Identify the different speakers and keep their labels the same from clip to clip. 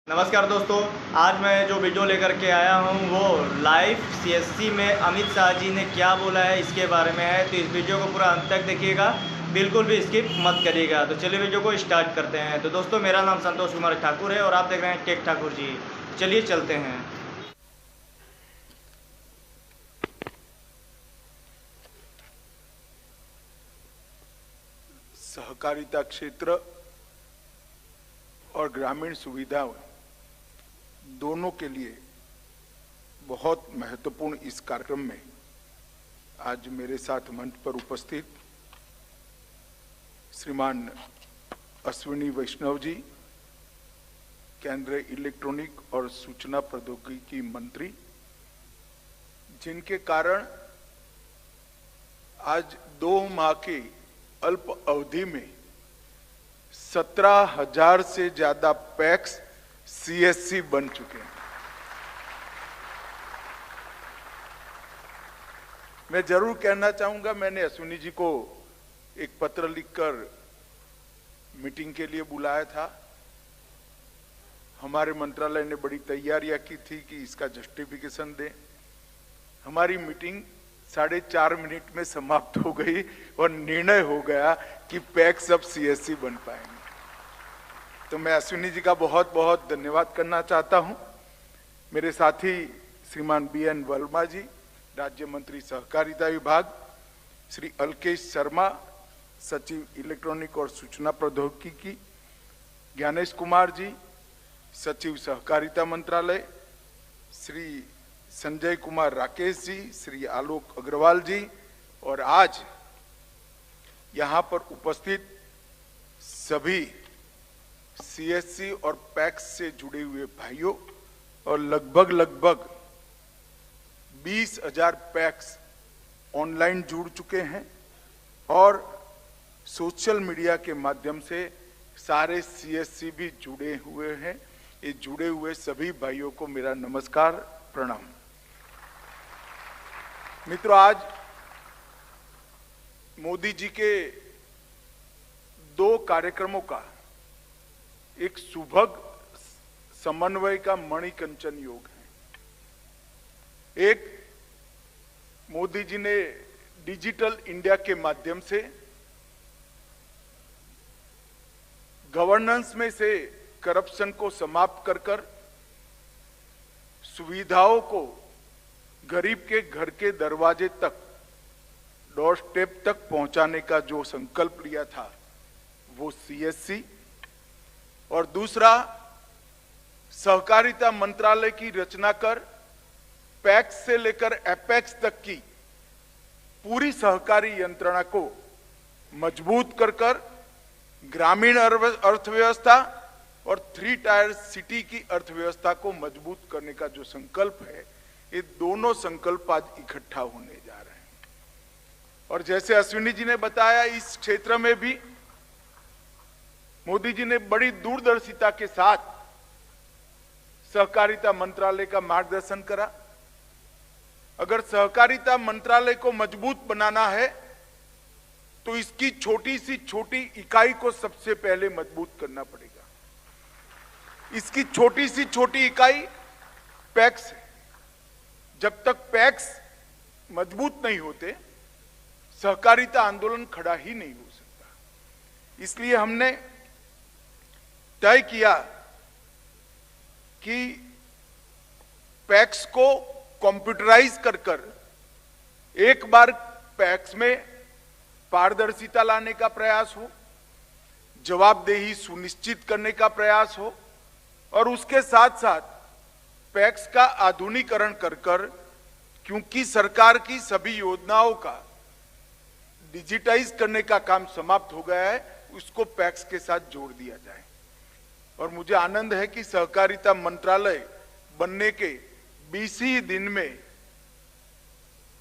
Speaker 1: नमस्कार दोस्तों। आज मैं जो वीडियो लेकर के आया हूँ वो लाइव सीएससी में अमित शाह जी ने क्या बोला है इसके बारे में है। तो इस वीडियो को पूरा अंत तक देखिएगा, बिल्कुल भी स्किप मत करिएगा। तो चलिए वीडियो को स्टार्ट करते हैं। तो दोस्तों, मेरा नाम संतोष कुमार ठाकुर है और आप देख रहे हैं टेक ठाकुर जी। चलिए चलते हैं।
Speaker 2: सहकारिता क्षेत्र और ग्रामीण सुविधाओं दोनों के लिए बहुत महत्वपूर्ण इस कार्यक्रम में आज मेरे साथ मंच पर उपस्थित श्रीमान अश्विनी वैष्णव जी, केंद्रीय इलेक्ट्रॉनिक और सूचना प्रौद्योगिकी मंत्री, जिनके कारण आज 2 माह की अल्प अवधि में 17,000 से ज्यादा पैक्स सीएससी बन चुके हैं। मैं जरूर कहना चाहूंगा, मैंने अश्विनी जी को एक पत्र लिखकर मीटिंग के लिए बुलाया था। हमारे मंत्रालय ने बड़ी तैयारियां की थी कि इसका जस्टिफिकेशन दें। हमारी मीटिंग 4.5 मिनट में समाप्त हो गई और निर्णय हो गया कि पैक्स अब सीएससी बन पाएंगे। तो मैं अश्विनी जी का बहुत बहुत धन्यवाद करना चाहता हूं। मेरे साथी श्रीमान BN वर्मा जी, राज्य मंत्री सहकारिता विभाग, श्री अलकेश शर्मा, सचिव इलेक्ट्रॉनिक और सूचना प्रौद्योगिकी, ज्ञानेश कुमार जी, सचिव सहकारिता मंत्रालय, श्री संजय कुमार राकेश जी, श्री आलोक अग्रवाल जी, और आज यहां पर उपस्थित सभी सीएससी और पैक्स से जुड़े हुए भाइयों, और लगभग 20,000 पैक्स ऑनलाइन जुड़ चुके हैं और सोशल मीडिया के माध्यम से सारे सीएससी भी जुड़े हुए हैं। ये जुड़े हुए सभी भाइयों को मेरा नमस्कार, प्रणाम। मित्रों, आज मोदी जी के 2 कार्यक्रमों का एक सुभग समन्वय का मणिकंचन योग है। एक, मोदी जी ने डिजिटल इंडिया के माध्यम से गवर्नेंस में से करप्शन को समाप्त कर सुविधाओं को गरीब के घर के दरवाजे तक, डोर स्टेप तक पहुंचाने का जो संकल्प लिया था वो सीएससी, और दूसरा, सहकारिता मंत्रालय की रचना कर पैक्स से लेकर एपेक्स तक की पूरी सहकारी यंत्रणा को मजबूत कर ग्रामीण अर्थव्यवस्था और 3 टायर सिटी की अर्थव्यवस्था को मजबूत करने का जो संकल्प है, ये दोनों संकल्प आज इकट्ठा होने जा रहे हैं। और जैसे अश्विनी जी ने बताया, इस क्षेत्र में भी मोदी जी ने बड़ी दूरदर्शिता के साथ सहकारिता मंत्रालय का मार्गदर्शन करा। अगर सहकारिता मंत्रालय को मजबूत बनाना है तो इसकी छोटी सी छोटी इकाई को सबसे पहले मजबूत करना पड़ेगा। इसकी छोटी सी छोटी इकाई पैक्स है। जब तक पैक्स मजबूत नहीं होते, सहकारिता आंदोलन खड़ा ही नहीं हो सकता। इसलिए हमने तय किया कि पैक्स को कंप्यूटराइज कर एक बार पैक्स में पारदर्शिता लाने का प्रयास हो, जवाबदेही सुनिश्चित करने का प्रयास हो, और उसके साथ साथ पैक्स का आधुनिकीकरण कर क्योंकि सरकार की सभी योजनाओं का डिजिटाइज करने का काम समाप्त हो गया है, उसको पैक्स के साथ जोड़ दिया जाए। और मुझे आनंद है कि सहकारिता मंत्रालय बनने के 20 ही दिन में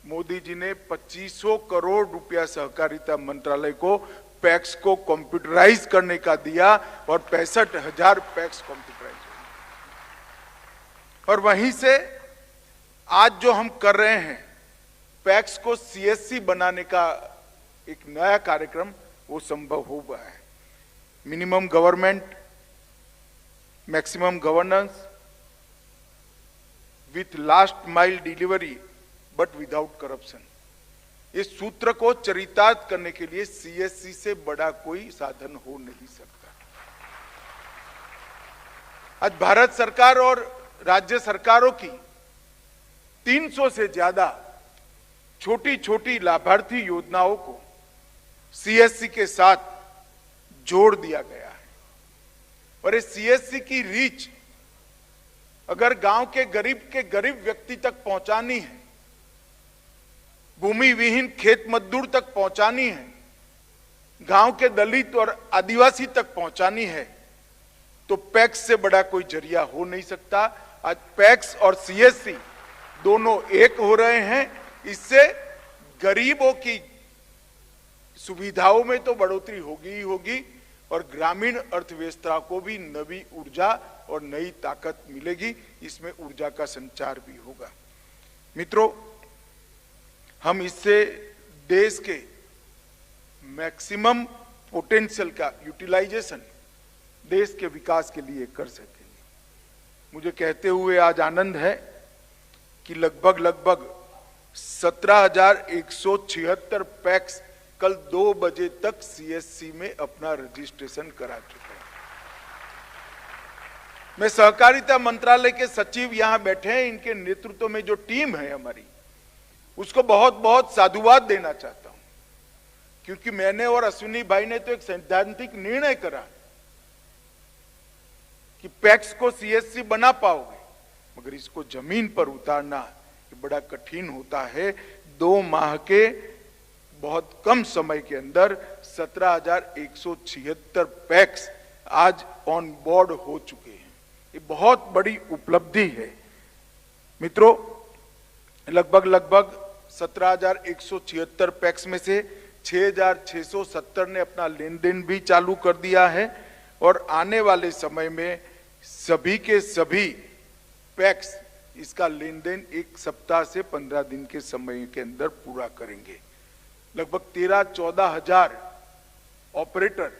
Speaker 2: मोदी जी ने 2500 करोड़ रुपया सहकारिता मंत्रालय को पैक्स को कंप्यूटराइज करने का दिया और 65,000 पैक्स कंप्यूटराइज हुए। और वहीं से आज जो हम कर रहे हैं, पैक्स को सीएससी बनाने का एक नया कार्यक्रम, वो संभव हो गया है। Minimum government maximum governance with last mile delivery but without corruption. इस सूत्र को चरितार्थ करने के लिए सीएससी से बड़ा कोई साधन हो नहीं सकता। आज भारत सरकार और राज्य सरकारों की 300 से ज्यादा छोटी छोटी लाभार्थी योजनाओं को सीएससी के साथ जोड़ दिया गया है। और इस सीएससी की रीच अगर गांव के गरीब व्यक्ति तक पहुंचानी है, भूमि विहीन खेत मजदूर तक पहुंचानी है, गांव के दलित और आदिवासी तक पहुंचानी है, तो पैक्स से बड़ा कोई जरिया हो नहीं सकता। आज पैक्स और सीएससी दोनों एक हो रहे हैं। इससे गरीबों की सुविधाओं में तो बढ़ोतरी होगी ही होगी और ग्रामीण अर्थव्यवस्था को भी नई ऊर्जा और नई ताकत मिलेगी। इसमें ऊर्जा का संचार भी होगा। मित्रों, हम इससे देश के मैक्सिमम पोटेंशियल का यूटिलाइजेशन देश के विकास के लिए कर सकेंगे। मुझे कहते हुए आज आनंद है कि लगभग 17,176 पैक्स कल 2 बजे तक सीएससी में अपना रजिस्ट्रेशन करा चुके हैं। मैं सहकारिता मंत्रालय के सचिव यहां बैठे हैं, इनके नेतृत्व में जो टीम है हमारी, उसको बहुत बहुत साधुवाद देना चाहता हूं, क्योंकि मैंने और अश्विनी भाई ने तो एक सैद्धांतिक निर्णय करा कि पैक्स को सीएससी बना पाओगे, मगर इसको जमीन पर उतारना ये बड़ा कठिन होता है। 2 माह के बहुत कम समय के अंदर 17,176 पैक्स आज ऑन बोर्ड हो चुके हैं। ये बहुत बड़ी उपलब्धि है। मित्रों, लगभग 17,176 पैक्स में से 6,670 ने अपना लेन देन भी चालू कर दिया है और आने वाले समय में सभी के सभी पैक्स इसका लेन देन 1 सप्ताह से 15 दिन के समय के अंदर पूरा करेंगे। लगभग 13-14 हजार ऑपरेटर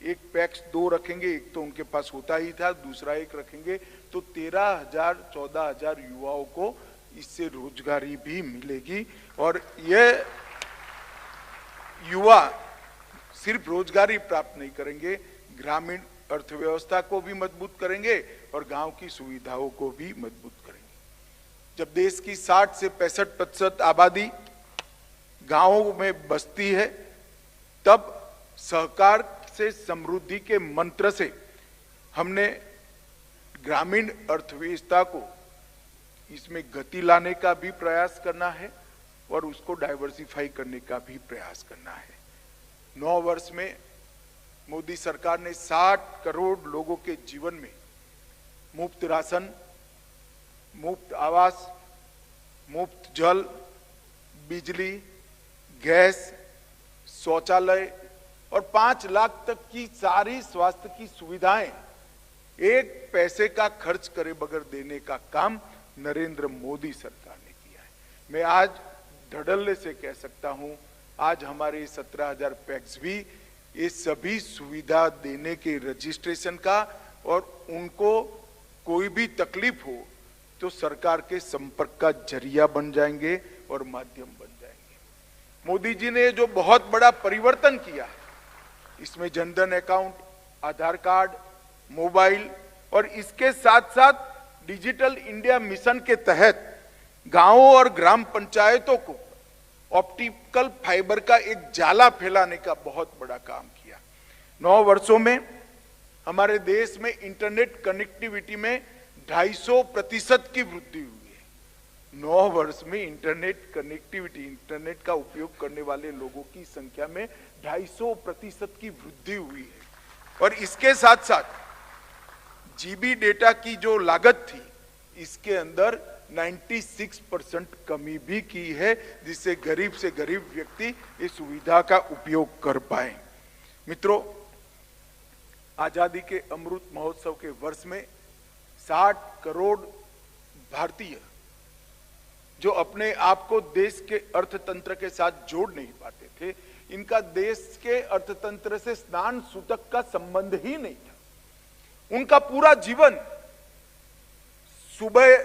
Speaker 2: एक पैक्स 2 रखेंगे, एक तो उनके पास होता ही था, दूसरा एक रखेंगे, तो 13,000-14 हजार युवाओं को इससे रोजगारी भी मिलेगी। और यह युवा सिर्फ रोजगारी प्राप्त नहीं करेंगे, ग्रामीण अर्थव्यवस्था को भी मजबूत करेंगे और गांव की सुविधाओं को भी मजबूत करेंगे। जब देश की 60 से 65% आबादी गांवों में बसती है, तब सहकार से समृद्धि के मंत्र से हमने ग्रामीण अर्थव्यवस्था को इसमें गति लाने का भी प्रयास करना है और उसको डाइवर्सिफाई करने का भी प्रयास करना है। 9 वर्ष में मोदी सरकार ने 60 करोड़ लोगों के जीवन में मुफ्त राशन, मुफ्त आवास, मुफ्त जल, बिजली, गैस, शौचालय और 5 लाख तक की सारी स्वास्थ्य की सुविधाएं एक पैसे का खर्च करे बगैर देने का काम नरेंद्र मोदी सरकार ने किया है। मैं आज धड़ल्ले से कह सकता हूं, आज हमारे 17,000 पैक्स भी ये सभी सुविधा देने के रजिस्ट्रेशन का और उनको कोई भी तकलीफ हो तो सरकार के संपर्क का जरिया बन जाएंगे और माध्यम बन जाएंगे। मोदी जी ने जो बहुत बड़ा परिवर्तन किया है, इसमें जनधन अकाउंट, आधार कार्ड, मोबाइल और इसके साथ साथ डिजिटल इंडिया मिशन के तहत गांवों और ग्राम पंचायतों को ऑप्टिकल फाइबर का एक जाला फैलाने का बहुत बड़ा काम किया। 9 वर्षों में हमारे देश में इंटरनेट कनेक्टिविटी में 250% की वृद्धि हुई है। 9 वर्ष में इंटरनेट कनेक्टिविटी, इंटरनेट का उपयोग करने वाले लोगों की संख्या में 250% की वृद्धि हुई है। और इसके साथ साथ जीबी डेटा की जो लागत थी, इसके अंदर 96% कमी भी की है, जिससे गरीब से गरीब व्यक्ति इस सुविधा का उपयोग कर पाए। मित्रों, आजादी के अमृत महोत्सव के वर्ष में 60 करोड़ भारतीय जो अपने आप को देश के अर्थतंत्र के साथ जोड़ नहीं पाते थे, इनका देश के अर्थतंत्र से स्नान सूतक का संबंध ही नहीं था। उनका पूरा जीवन सुबह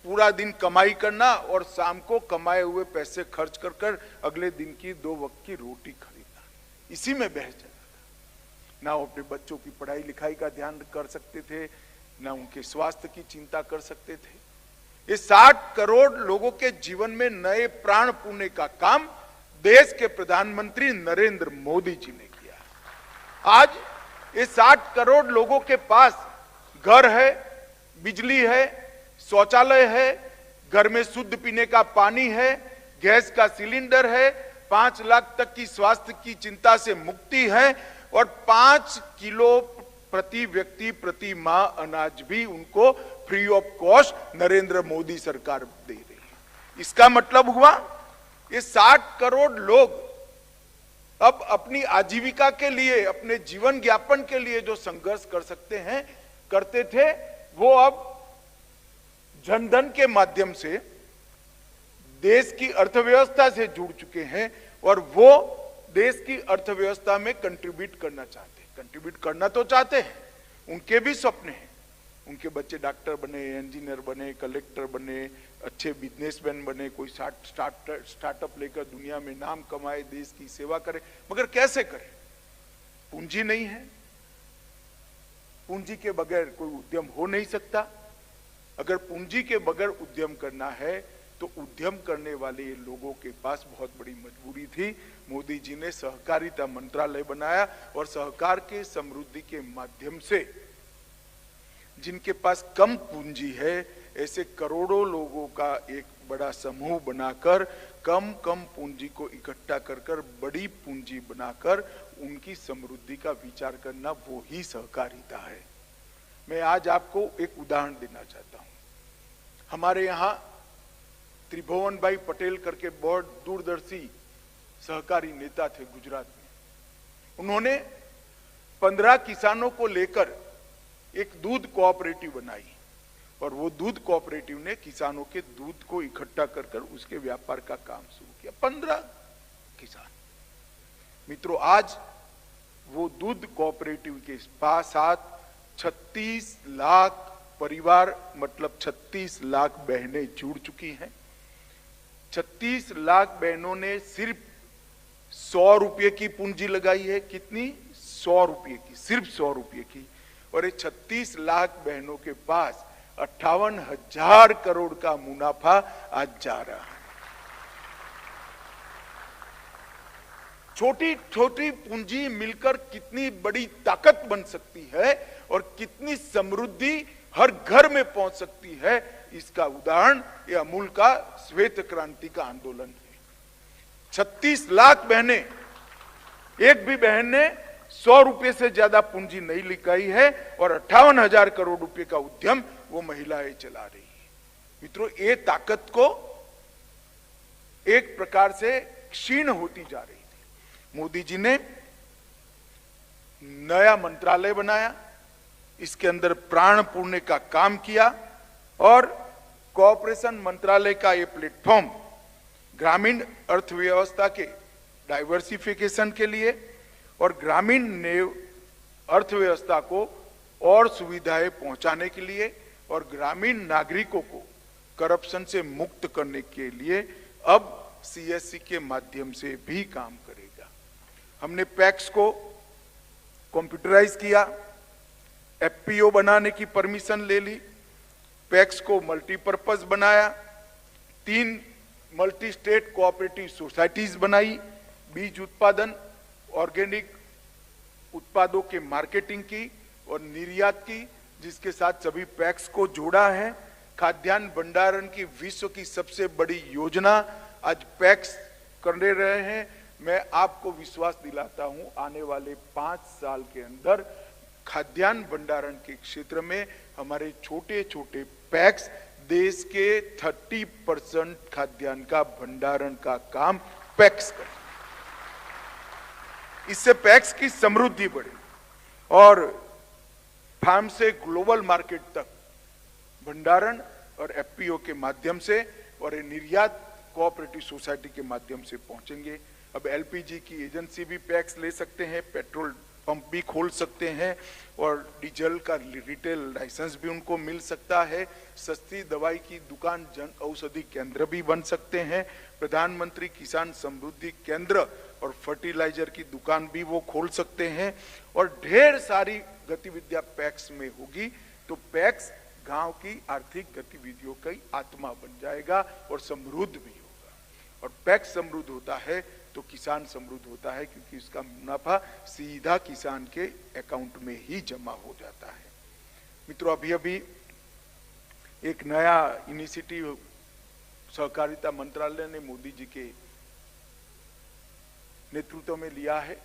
Speaker 2: पूरा दिन कमाई करना और शाम को कमाए हुए पैसे खर्च कर कर अगले दिन की 2 वक्त की रोटी खरीदना, इसी में बह जाता था। ना वो अपने बच्चों की पढ़ाई लिखाई का ध्यान कर सकते थे, ना उनके स्वास्थ्य की चिंता कर सकते थे। ये 60 करोड़ लोगों के जीवन में नए प्राण पूरने का काम देश के प्रधानमंत्री नरेंद्र मोदी जी ने किया। आज ये 60 करोड़ लोगों के पास घर है, बिजली है, शौचालय है, घर में शुद्ध पीने का पानी है, गैस का सिलेंडर है, 5 लाख तक की स्वास्थ्य की चिंता से मुक्ति है और 5 किलो प्रति व्यक्ति प्रति माह अनाज भी उनको free of cost Narendra Modi सरकार दे रही है। इसका मतलब हुआ ये 60 करोड़ लोग अब अपनी आजीविका के लिए, अपने जीवन यापन के लिए जो संघर्ष कर सकते हैं, करते थे, वो अब जनधन के माध्यम से देश की अर्थव्यवस्था से जुड़ चुके हैं और वो देश की अर्थव्यवस्था में कंट्रीब्यूट करना चाहते हैं। कंट्रीब्यूट करना तो चाहते हैं, उनके भी सपने हैं, उनके बच्चे डॉक्टर बने, इंजीनियर बने, कलेक्टर बने, अच्छे बिजनेसमैन बने, कोई स्टार्टअप लेकर दुनिया में नाम कमाए, देश की सेवा करे, मगर कैसे करे? पूंजी नहीं है। पूंजी के बगैर कोई उद्यम हो नहीं सकता। अगर पूंजी के बगैर उद्यम करना है तो उद्यम करने वाले लोगों के पास बहुत बड़ी मजबूरी थी। मोदी जी ने सहकारिता मंत्रालय बनाया और सहकार के समृद्धि के माध्यम से जिनके पास कम पूंजी है, ऐसे करोड़ों लोगों का एक बड़ा समूह बनाकर कम पूंजी को इकट्ठा कर बड़ी पूंजी बनाकर उनकी समृद्धि का विचार करना, वो ही सहकारिता है। मैं आज आपको एक उदाहरण देना चाहता हूं। हमारे यहां त्रिभुवन भाई पटेल करके बहुत दूरदर्शी सहकारी नेता थे गुजरात में। उन्होंने 15 किसानों को लेकर एक दूध कोऑपरेटिव बनाई और वो दूध कोऑपरेटिव ने किसानों के दूध को इकट्ठा कर उसके व्यापार का काम शुरू किया। 15 किसान। मित्रों, आज वो दूध कोऑपरेटिव के साथ 36 लाख परिवार, मतलब 36 लाख बहनें जुड़ चुकी हैं। 36 लाख बहनों ने सिर्फ 100 रुपये की पूंजी लगाई है। कितनी? 100 रुपये की, सिर्फ 100 रुपये की। और ये 36 लाख बहनों के पास 58,000 करोड़ का मुनाफा आज जा रहा है। छोटी छोटी पूंजी मिलकर कितनी बड़ी ताकत बन सकती है और कितनी समृद्धि हर घर में पहुंच सकती है, इसका उदाहरण ये अमूल का श्वेत क्रांति का आंदोलन है। 36 लाख बहनें, एक भी बहन ने 100 रुपए से ज्यादा पूंजी नहीं लगाई है और 58,000 करोड़ रुपए का उद्यम वो महिलाएं चला रही है। मित्रों, ये ताकत को एक प्रकार से क्षीण होती जा रही थी। मोदी जी ने नया मंत्रालय बनाया, इसके अंदर प्राण पूरने का काम किया और कोऑपरेशन मंत्रालय का ये प्लेटफॉर्म ग्रामीण अर्थव्यवस्था के डाइवर्सिफिकेशन के लिए और ग्रामीण अर्थव्यवस्था को और सुविधाएं पहुंचाने के लिए और ग्रामीण नागरिकों को करप्शन से मुक्त करने के लिए अब सीएससी के माध्यम से भी काम करेगा। हमने पैक्स को कंप्यूटराइज किया, एफपीओ बनाने की परमिशन ले ली, पैक्स को मल्टीपर्पज बनाया, 3 मल्टी स्टेट कोऑपरेटिव सोसाइटीज बनाई, बीज उत्पादन, ऑर्गेनिक उत्पादों के मार्केटिंग की और निर्यात की, जिसके साथ सभी पैक्स को जोड़ा है। खाद्यान्न भंडारण की विश्व की सबसे बड़ी योजना आज पैक्स कर रहे हैं। मैं आपको विश्वास दिलाता हूं, आने वाले 5 साल के अंदर खाद्यान्न भंडारण के क्षेत्र में हमारे छोटे छोटे पैक्स देश के 30% खाद्यान्न का भंडारण का काम पैक्स करें। इससे पैक्स की समृद्धि बढ़े और फार्म से ग्लोबल मार्केट तक भंडारण और एफपीओ के माध्यम से और निर्यात कोऑपरेटिव सोसाइटी के माध्यम से पहुंचेंगे। अब एलपीजी की एजेंसी भी पैक्स ले सकते हैं, पेट्रोल पंप भी खोल सकते हैं और डीजल का रिटेल लाइसेंस भी उनको मिल सकता है। सस्ती दवाई की दुकान जन औषधि केंद्र भी बन सकते हैं। प्रधानमंत्री किसान समृद्धि केंद्र और फर्टिलाइजर की दुकान भी वो खोल सकते हैं और ढेर सारी गतिविधियां पैक्स में होगी। तो पैक्स गांव की आर्थिक गतिविधियों का आत्मा बन जाएगा और समृद्ध भी होगा। और पैक्स समृद्ध होता है तो किसान समृद्ध होता है, क्योंकि उसका मुनाफा सीधा किसान के अकाउंट में ही जमा हो जाता है। मित्रों, अभी अभी एक नया इनिशिएटिव सहकारिता मंत्रालय ने मोदी जी के नेतृत्व में लिया है।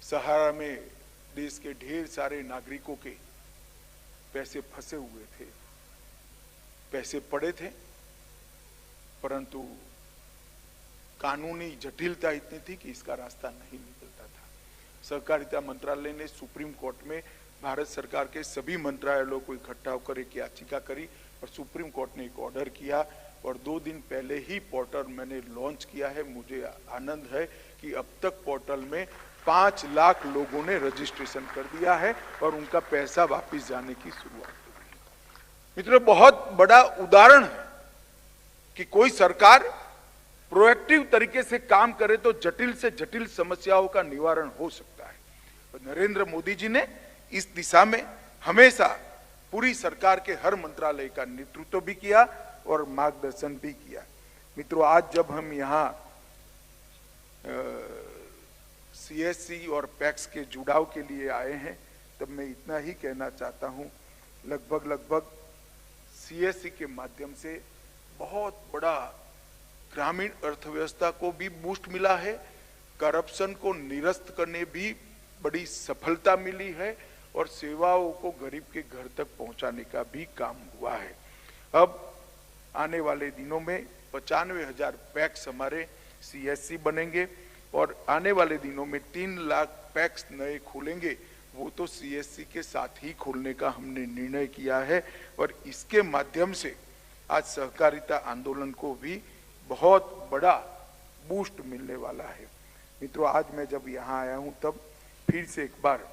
Speaker 2: सहारा में देश के ढेर सारे नागरिकों के पैसे फंसे हुए थे, पैसे पड़े थे, परंतु कानूनी जटिलता इतनी थी कि इसका रास्ता नहीं निकलता था। सहकारिता मंत्रालय ने सुप्रीम कोर्ट में भारत सरकार के सभी मंत्रालयों को इकट्ठा होकर एक याचिका करी और सुप्रीम कोर्ट ने एक ऑर्डर किया और 2 दिन पहले ही पोर्टल मैंने लॉन्च किया है। मुझे आनंद है कि अब तक पोर्टल में 5 लाख लोगों ने रजिस्ट्रेशन कर दिया है और उनका पैसा वापस जाने की शुरुआत हो गई। मित्रों, बहुत बड़ा उदाहरण है कि कोई सरकार प्रोएक्टिव तरीके से काम करे तो जटिल से जटिल समस्याओं का निवारण हो सकता है। और नरेंद्र मोदी जी ने इस दिशा में हमेशा पूरी सरकार के हर मंत्रालय का नेतृत्व भी किया और मार्गदर्शन भी किया। मित्रों, आज जब हम यहाँ सीएससी और पैक्स के जुड़ाव के लिए आए हैं, तब मैं इतना ही कहना चाहता हूँ, लगभग सीएससी के माध्यम से बहुत बड़ा ग्रामीण अर्थव्यवस्था को भी बूस्ट मिला है, करप्शन को निरस्त करने भी बड़ी सफलता मिली है और सेवाओं को गरीब के घर तक पहुंचाने का भी काम हुआ है। अब आने वाले दिनों में 95,000 पैक्स हमारे सीएससी बनेंगे और आने वाले दिनों में 3 लाख पैक्स नए खुलेंगे। वो तो सीएससी के साथ ही खोलने का हमने निर्णय किया है और इसके माध्यम से आज सहकारिता आंदोलन को भी बहुत बड़ा बूस्ट मिलने वाला है। मित्रों, आज मैं जब यहाँ आया हूँ तब फिर से एक बार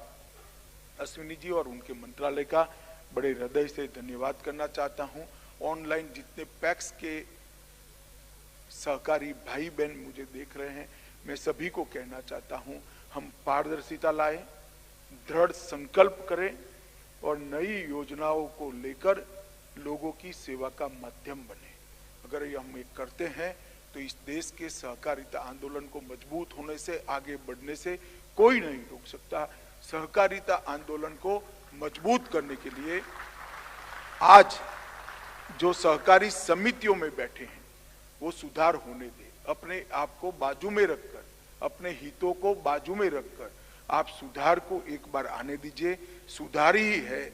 Speaker 2: अश्विनी जी और उनके मंत्रालय का बड़े हृदय से धन्यवाद करना चाहता हूँ। ऑनलाइन जितने पैक्स के सहकारी भाई बहन मुझे देख रहे हैं, मैं सभी को कहना चाहता हूँ, हम पारदर्शिता लाएं, दृढ़ संकल्प करें और नई योजनाओं को लेकर लोगों की सेवा का माध्यम बने। अगर ये हम एक करते हैं तो इस देश के सहकारिता आंदोलन को मजबूत होने से, आगे बढ़ने से कोई नहीं रोक सकता। सहकारिता आंदोलन को मजबूत करने के लिए आज जो सहकारी समितियों में बैठे हैं वो सुधार होने दे। अपने आप को बाजू में रखकर, अपने हितों को बाजू में रखकर आप सुधार को एक बार आने दीजिए। सुधार ही है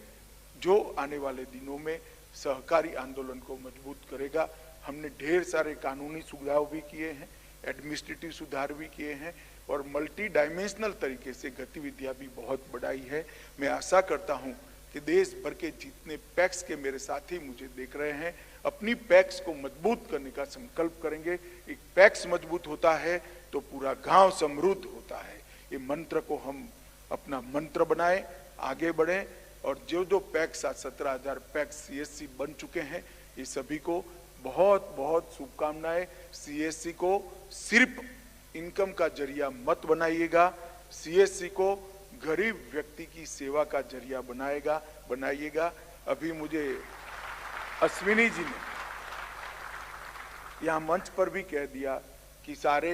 Speaker 2: जो आने वाले दिनों में सहकारी आंदोलन को मजबूत करेगा। हमने ढेर सारे कानूनी सुधार भी किए हैं, एडमिनिस्ट्रेटिव सुधार भी किए हैं और मल्टी डायमेंशनल तरीके से गतिविधियां भी बहुत बढ़ाई है। मैं आशा करता हूं कि देश भर के जितने पैक्स के मेरे साथी मुझे देख रहे हैं, अपनी पैक्स को मजबूत करने का संकल्प करेंगे। एक पैक्स मजबूत होता है तो पूरा गांव समृद्ध होता है। ये मंत्र को हम अपना मंत्र बनाएं, आगे बढ़ें और जो पैक्स 17,000 पैक्स सीएससी बन चुके हैं, ये सभी को बहुत बहुत शुभकामनाएं। सीएससी को सिर्फ इनकम का जरिया मत बनाइएगा, सीएससी को गरीब व्यक्ति की सेवा का जरिया बनाइएगा। अभी मुझे अश्विनी जी ने यहाँ मंच पर भी कह दिया कि सारे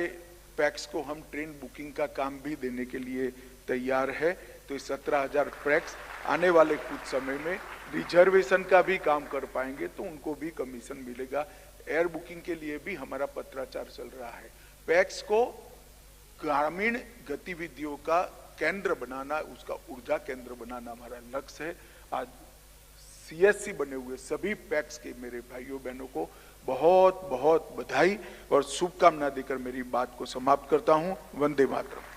Speaker 2: पैक्स को हम ट्रेन बुकिंग का काम भी देने के लिए तैयार है। तो 17,000 पैक्स आने वाले कुछ समय में रिजर्वेशन का भी काम कर पाएंगे तो उनको भी कमीशन मिलेगा। एयर बुकिंग के लिए भी हमारा पत्राचार चल रहा है। पैक्स को ग्रामीण गतिविधियों का केंद्र बनाना, उसका ऊर्जा केंद्र बनाना हमारा लक्ष्य है। आज सीएससी बने हुए सभी पैक्स के मेरे भाइयों बहनों को बहुत बहुत बधाई और शुभकामना देकर मेरी बात को समाप्त करता हूं। वंदे मातरम।